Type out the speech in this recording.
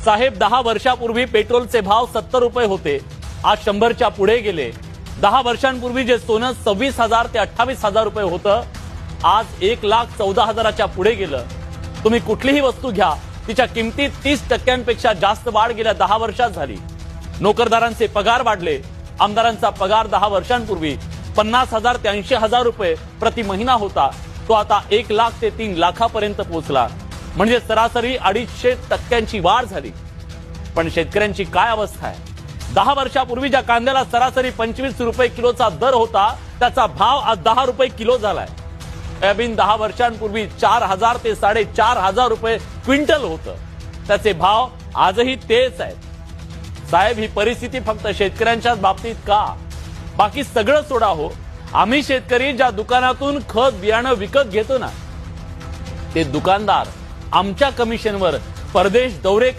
साहेब 10 वर्षापूर्वी पेट्रोलचे भाव 70 रुपये होते, आज 100च्या पुढे गेले। 10 वर्षांपूर्वी जे सोनं 26,000 ते 28,000 रुपये होतं, आज 1,14,000च्या पुढे गेलं। तुम्ही कुठलीही वस्तू घ्या, तिच्या किमतीत 30% जास्त वाढ गेल्या 10 वर्षात झाली। नोकरदारांचे पगार वाढले। आमदारांचा पगार 10 वर्षांपूर्वी 50,000 ते 80,000 रुपये प्रति महिना होता, तो आता 1 लाख ते 3 लाखापर्यंत पोहोचला। म्हणजे सरासरी 250% वाढ झाली। पण शेतकऱ्यांची काय अवस्था आहे? 10 वर्षापूर्वी ज्या कांद्याला सरासरी 25 रुपये किलोचा दर होता, त्याचा भाव आज 10 रुपये किलो झालाय। सोयाबीन 10 वर्षांपूर्वी 4,000 ते 4,500 रुपये क्विंटल होतं, त्याचे भाव आजही तेच आहेत। साहेब, ही परिस्थिती फक्त शेतकऱ्यांच्याच बाबतीत का? बाकी सगळं सोडा हो, आम्ही शेतकरी ज्या दुकानातून खत बियाणं विकत घेतो ना, ते दुकानदार आमच्या कमिशनवर परदेश दौरे करतात।